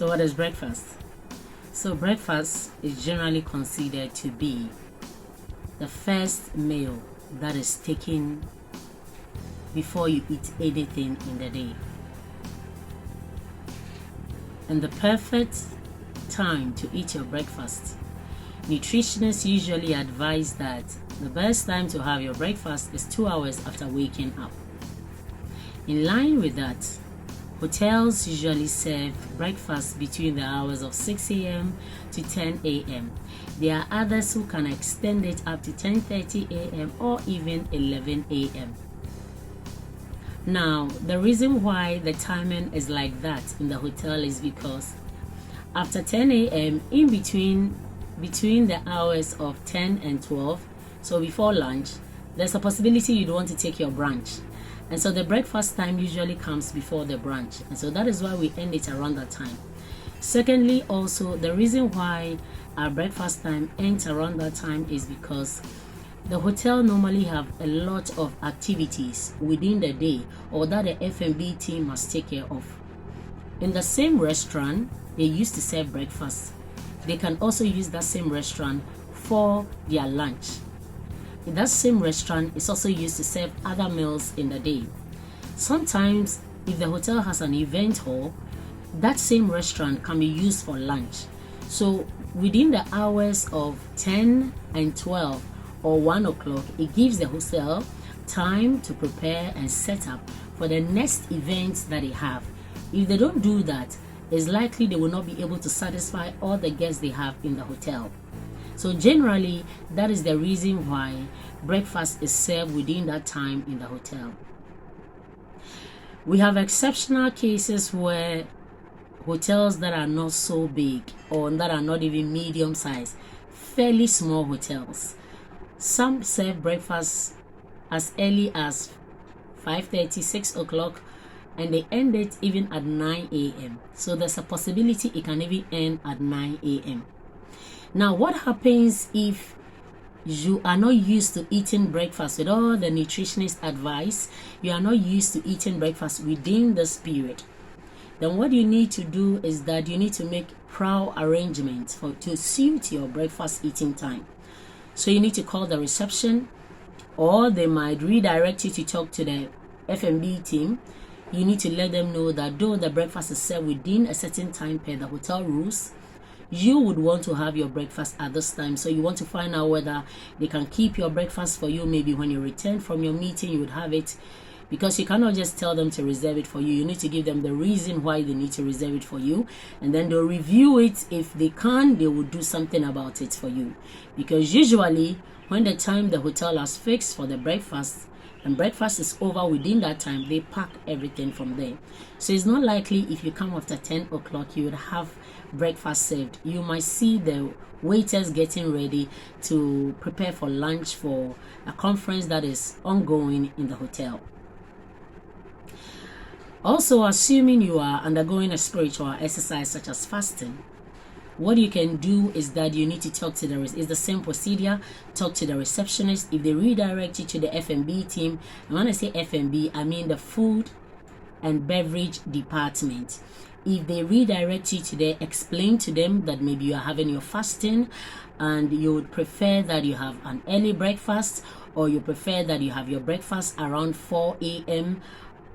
So what is breakfast? So breakfast is generally considered to be the first meal that is taken before you eat anything in the day. And the perfect time to eat your breakfast. Nutritionists usually advise that the best time to have your breakfast is 2 hours after waking up. In line with that, hotels usually serve breakfast between the hours of 6 a.m. to 10 a.m. There are others who can extend it up to 10:30 a.m. or even 11 a.m. Now, the reason why the timing is like that in the hotel is because after 10 a.m. in between the hours of 10 and 12, so before lunch, there's a possibility you'd want to take your brunch. And so the breakfast time usually comes before the brunch. And so that is why we end it around that time. Secondly, also, the reason why our breakfast time ends around that time is because the hotel normally have a lot of activities within the day or that the F&B team must take care of. In the same restaurant, they used to serve breakfast. They can also use that same restaurant for their lunch. That same restaurant is also used to serve other meals in the day. Sometimes, if the hotel has an event hall, that same restaurant can be used for lunch. So within the hours of 10 and 12 or 1 o'clock, it gives the hotel time to prepare and set up for the next events that they have. If they don't do that, it's likely they will not be able to satisfy all the guests they have in the hotel. So generally, that is the reason why breakfast is served within that time in the hotel. We have exceptional cases where hotels that are not so big or that are not even medium size, fairly small hotels, some serve breakfast as early as 5:30, 6 o'clock, and they end it even at 9 a.m. So there's a possibility it can even end at 9 a.m. Now, what happens if you are not used to eating breakfast with all the nutritionist advice? You are not used to eating breakfast within this period. Then what you need to do is that you need to make proper arrangements to suit your breakfast eating time. So you need to call the reception, or they might redirect you to talk to the F&B team. You need to let them know that though the breakfast is served within a certain time per the hotel rules, you would want to have your breakfast at this time. So you want to find out whether they can keep your breakfast for you. Maybe when you return from your meeting, you would have it, because you cannot just tell them to reserve it for you. You need to give them the reason why they need to reserve it for you, and then they'll review it. If they can, they will do something about it for you, because usually when the time the hotel has fixed for the breakfast and breakfast is over within that time, they pack everything from there. So it's not likely if you come after 10 o'clock you would have breakfast served. You might see the waiters getting ready to prepare for lunch for a conference that is ongoing in the hotel. Also, assuming you are undergoing a spiritual exercise such as fasting, what you can do is that you need to talk to it's the same procedure. Talk to the receptionist. If they redirect you to the F&B team, and when I say F&B, I mean the food and beverage department. If they redirect you to there, explain to them that maybe you are having your fasting and you would prefer that you have an early breakfast, or you prefer that you have your breakfast around 4 a.m.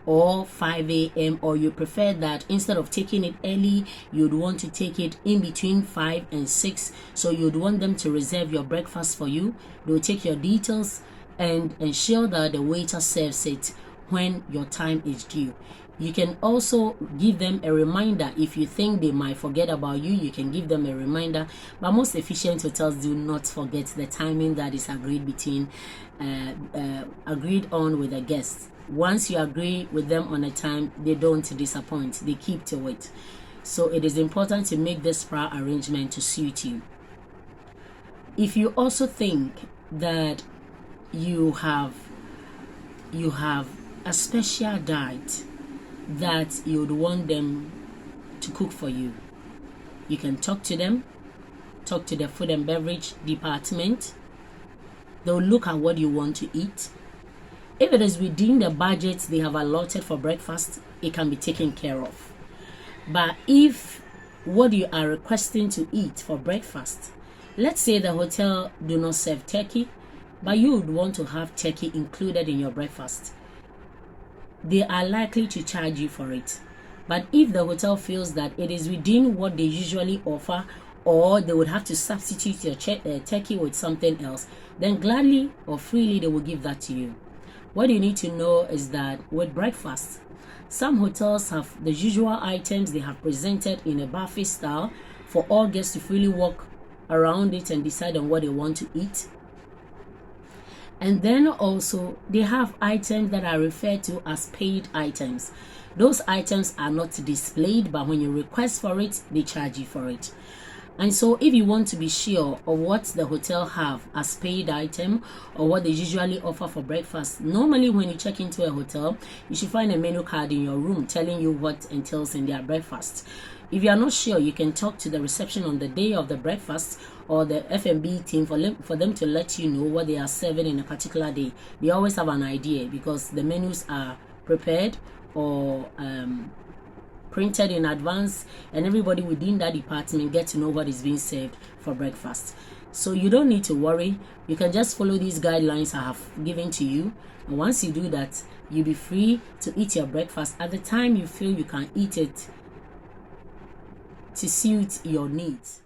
or 5 a.m. or you prefer that instead of taking it early, you'd want to take it in between 5 and 6. So you'd want them to reserve your breakfast for you. They'll take your details and ensure that the waiter serves it when your time is due. You can also give them a reminder. If you think they might forget about you, you can give them a reminder. But most efficient hotels do not forget the timing that is agreed on with the guests. Once you agree with them on a time, they don't disappoint. They keep to it. So it is important to make this prior arrangement to suit you. If you also think that you have a special diet that you would want them to cook for you, you can talk to them. Talk to the food and beverage department. They'll look at what you want to eat. If it is within the budget they have allotted for breakfast, it can be taken care of. But if what you are requesting to eat for breakfast. Let's say the hotel do not serve turkey, but you would want to have turkey included in your breakfast. They are likely to charge you for it. But if the hotel feels that it is within what they usually offer, or they would have to substitute your turkey with something else, then gladly or freely they will give that to you. What you need to know is that with breakfast, some hotels have the usual items they have presented in a buffet style for all guests to freely walk around it and decide on what they want to eat. And then also they have items that are referred to as paid items. Those items are not displayed, but when you request for it, they charge you for it. And so if you want to be sure of what the hotel have as paid item or what they usually offer for breakfast, normally when you check into a hotel, you should find a menu card in your room telling you what entails in their breakfast. If you are not sure, you can talk to the reception on the day of the breakfast or the F&B team for them to let you know what they are serving in a particular day. They always have an idea because the menus are prepared or printed in advance, and everybody within that department get to know what is being served for breakfast. So you don't need to worry. You can just follow these guidelines I have given to you, and once you do that, you'll be free to eat your breakfast at the time you feel you can eat it to suit your needs.